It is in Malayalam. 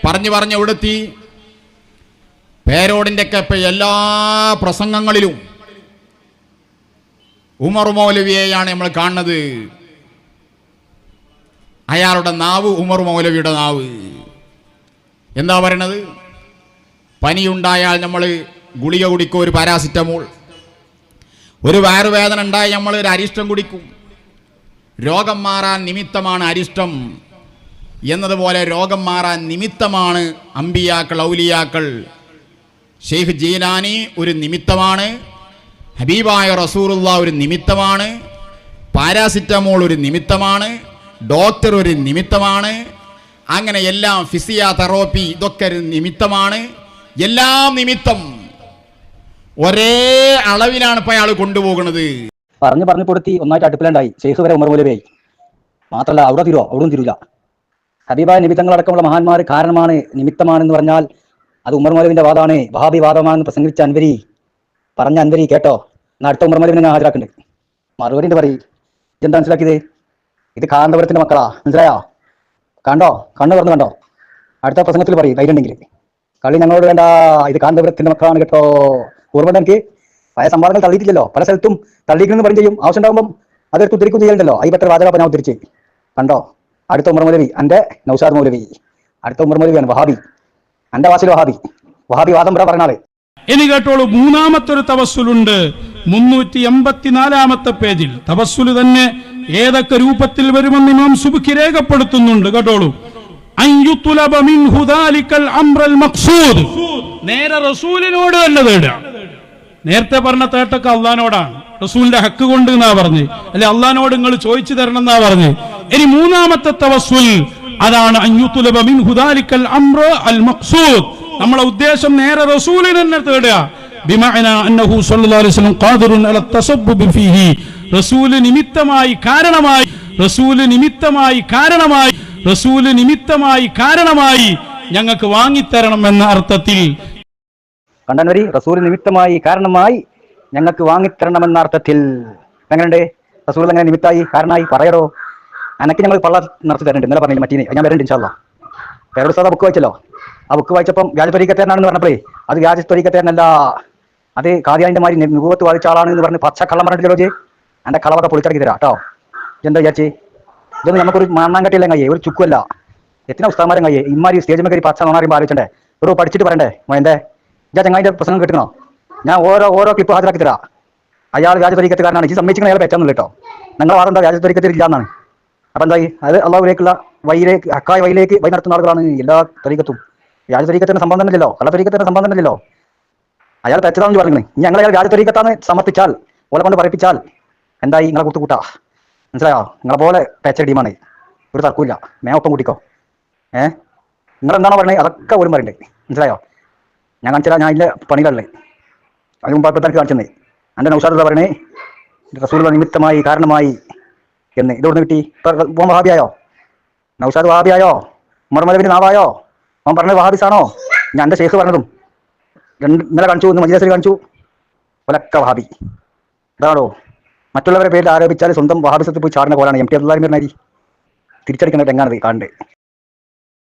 പറഞ്ഞു എവിടെത്തി? പേരോടിൻ്റെ ഒക്കെ ഇപ്പം എല്ലാ പ്രസംഗങ്ങളിലും ഉമർ മൗലവിയെയാണ് നമ്മൾ കാണുന്നത്. അയാളുടെ നാവ് ഉമർ മൗലവിയുടെ നാവ്. എന്താ പറയണത്? പനിയുണ്ടായാൽ നമ്മൾ ഗുളിക കുടിക്കും, ഒരു പാരാസിറ്റമോൾ. ഒരു വയറുവേദന ഉണ്ടായാൽ നമ്മൾ ഒരു അരിഷ്ടം കുടിക്കും. രോഗം മാറാൻ നിമിത്തമാണ് അരിഷ്ടം എന്നതുപോലെ രോഗം മാറാൻ നിമിത്തമാണ് അമ്പിയാക്കൾ, ഔലിയാക്കൾ. ഷെയ്ഖ് ജീലാനി ഒരു നിമിത്തമാണ്, ഹബീബായ റസൂലുള്ളാഹ് ഒരു നിമിത്തമാണ്, പാരാസിറ്റമോൾ ഒരു നിമിത്തമാണ്, ഡോക്ടർ ഒരു നിമിത്തമാണ്. അങ്ങനെ എല്ലാം ഫിസിയോതെറാപ്പി ഇതൊക്കെ ഒരു നിമിത്തമാണ്. എല്ലാം നിമിത്തം ഒരേ അളവിലാണ് ഇപ്പം അയാൾ കൊണ്ടുപോകുന്നത്. പറഞ്ഞു കൊടുത്തി ഒന്നായിട്ട് അടുപ്പിലുണ്ടായി. ഷെയ്ഖ് വരെ ഉമർ മൗലവിയായി. മാത്രമല്ല അവിടെ അവിടും തിരൂല. ഹബീബായ നിമിത്തങ്ങളടക്കമുള്ള മഹാന്മാർ കാരണമാണ്, നിമിത്തമാണെന്ന് പറഞ്ഞാൽ അത് ഉമർ മൗലവിന്റെ വാദമാണ്, വഹാബി വാദമാണെന്ന് പ്രസംഗിച്ച അൻവരി കേട്ടോ. എന്നാൽ അടുത്ത ഉമർ മൗലവിനെ ഞാൻ ഹാജരാക്കുന്നുണ്ട്. മറുപടി പറയും. ഇതെന്താ മനസ്സിലാക്കിയത്? ഇത് കാന്തപുരത്തിന്റെ മക്കളാ, മനസ്സിലായോ? കണ്ടോ, കണ്ണു തുറന്ന് കണ്ടോ? അടുത്ത പ്രസംഗത്തിൽ പറയും ധൈര്യം ഉണ്ടെങ്കിൽ. കളി ഞങ്ങളോട് വേണ്ട, ഇത് കാന്തപുരത്തിന്റെ മക്കളാണ് കേട്ടോ. ഓർമ്മ എനിക്ക് പല സംവാദങ്ങൾ തള്ളിയിട്ടില്ലല്ലോ, പല സ്ഥലത്തും തള്ളിയില്ലെന്ന് പറയും ചെയ്യും. ആവശ്യം ഉണ്ടാകുമ്പോൾ അതെടുത്ത് ഉദ്ധരിക്കും ചെയ്യലുണ്ടല്ലോ. ഈ പറ്റ വാചകം ഞാൻ ഉദ്ധരിച്ച് കണ്ടോ. അടുത്ത ഉമർ മൗലവി, എൻ്റെ നൗഷാദ് മൗലവി. അടുത്ത ഉമർ മൗലവിയാണ് വഹാബി. എൻ്റെ വാസിൽ വഹാബി വാദം പറഞ്ഞാള്. ഇനി കേട്ടോളൂ, മൂന്നാമത്തെ ഒരു തവസ്സുലുണ്ട്. 384 പേജിൽ തവസ്സുല് തന്നെ ഏതൊക്കെ രൂപത്തിൽ വരുമെന്ന് ഇമാം സുബ്കി രേഖപ്പെടുത്തുന്നുണ്ട്. കേട്ടോളൂ. നേരെ റസൂലിനോട് തന്നെ തേടുക. നേരത്തെ പറഞ്ഞ തേട്ടൊക്കെ അള്ളഹാനോടാണ്, റസൂലിന്റെ ഹക്ക് കൊണ്ട് എന്നാ പറഞ്ഞ്, അല്ലെ അള്ളഹാനോട് നിങ്ങൾ ചോദിച്ചു തരണം എന്നാ പറഞ്ഞ്. ഇനി മൂന്നാമത്തെ തവസ്സുൽ അതാണ് നമ്മളെ ഉദ്ദേശം നേരെ റസൂലിനെ തന്നെ തേടുക. റസൂല് നിമിത്തമായി കാരണമായി ഞങ്ങൾക്ക് വാങ്ങിത്തരണം എന്ന അർത്ഥത്തിൽ. കണ്ടനവരി, റസൂൽ നിമിത്തമായി കാരണമായി ഞങ്ങൾക്ക് വാങ്ങിത്തരണമെന്ന അർത്ഥത്തിൽ. എങ്ങനെയുണ്ട്? റസൂൽ എങ്ങനെ നിമിത്തായി കാരണമായി പറയടോ. അനക്ക് ഞങ്ങൾ പള്ള നടത്തി തരുന്നുണ്ട്. ഇന്നലെ പറഞ്ഞില്ല മറ്റീനെ, ഞാൻ വരണ്ട് ഇൻഷാ അല്ലാഹ്. പേരോട് സാധാ ബുക്ക് വായിച്ചല്ലോ. ആ ബുക്ക് വായിച്ചപ്പം വ്യാജ ത്വരീഖത്തേരനാണെന്ന് പറഞ്ഞപ്പോഴേ അത് വ്യാജ ത്വരീഖത്തേരനല്ല, അത് ഖാദിയാന്റെ മാതിരി നുബുവത്ത് വാദിച്ച ആളാണ് എന്ന് പറഞ്ഞ് പച്ച കള്ളം പറഞ്ഞിട്ടില്ലോ. ജെ എൻ്റെ കളവൊക്കെ പൊളിച്ചടക്കി തരാം കേട്ടോ. എന്താ വിചാരിച്ചേ? ഇതൊന്നും നമുക്കൊരു മണ്ണാങ്കട്ടിയില്ല കയ്യേ, ഒരു ചുക്കുമല്ല. എത്ര ഉസ്താമാരും കയ്യേ ഇമാരി സ്റ്റേജ് മേക്കറി പച്ച നോണാറിയുമ്പോൾ ആലോചിച്ചേ. ഒരു പഠിച്ചിട്ട് പറയണ്ടേ മോൻ്റെ ഞാൻ ചങ്ങായിൻ്റെ പ്രസംഗം കിട്ടണോ? ഞാൻ ഓരോ ക്ലിപ്പ് ഹാജരാക്കി തരാം. അയാൾ വ്യാജ ത്വരീഖത്തുകാരനാണ്. ഈ സമ്മതിക്കുന്ന അയാൾ പറ്റാന്നുള്ളൂ കേട്ടോ. നിങ്ങളുടെ വാദം എന്താ? വ്യാജ ത്വരീഖത്തിൽ ഇല്ല എന്നാണ്. അപ്പം എന്തായി? അത് അള്ളാഹുവിലേക്കുള്ള വഴിയിലേക്ക്, ഹക്കായ വഴിയിലേക്ക് വഴി നടത്തുന്ന ആളുകളാണ് എല്ലാ ത്വരീഖത്തും. വ്യാജ ത്വരീഖത്തിന് സംഭവം തന്നെയല്ലോ, കള്ള ത്വരീഖത്തിന് സംഭവം തന്നെയല്ലോ. അയാൾ തെറ്റതാണെന്ന് പറഞ്ഞു. ഞങ്ങൾ അയാൾ വ്യാജ ത്വരീഖത്താന്ന് സമർപ്പിച്ചാൽ, ഓലെ കൊണ്ട് പറയിപ്പിച്ചാൽ എന്തായി? നിങ്ങളെ കൂട്ടാ, മനസ്സിലായോ? നിങ്ങളെ പോലെ പേച്ച ടീമാണ്, ഒരു തർക്കമില്ല. ഒപ്പം കൂട്ടിക്കോ. നിങ്ങളെന്താണോ പറഞ്ഞത് അതൊക്കെ ഓരും പറയണ്ടേ, മനസ്സിലായോ? ഞാൻ കാണിച്ചാൽ ഞാൻ ഇതിൻ്റെ പണികളല്ലേ, അതിന് മുമ്പ് ഇപ്പോഴത്തെ കാണിച്ചത്. എൻ്റെ നൗഷാദ് പറയണേ റസൂൽ നിമിത്തമായി കാരണമായി എന്ന്. ഇതോട് കിട്ടി? ഇപ്പം വഹാബിയായോ? നൗഷാദ് വഹാബിയായോ? ഉമർ മൗലവിന്റെ നാവായോ? അവൻ പറഞ്ഞത് വഹാബിസാണോ? ഞാൻ എൻ്റെ ഷെയ്ഖ് പറഞ്ഞതും ഇന്നലെ കാണിച്ചു, ഇന്ന് മജ്‌ലിസിൽ കാണിച്ചു. ഒലക്ക വഹാബി. ഇതാണോ? മറ്റുള്ളവരെ പേരിൽ ആരോപിച്ചാൽ സ്വന്തം വഹാബിസത്തിൽ പോയി ചാടുന്ന പോലാണ് എം ടി അബ്ദുൽ തിരിച്ചടിക്കുന്ന രംഗാണത് കാണണ്ടേ.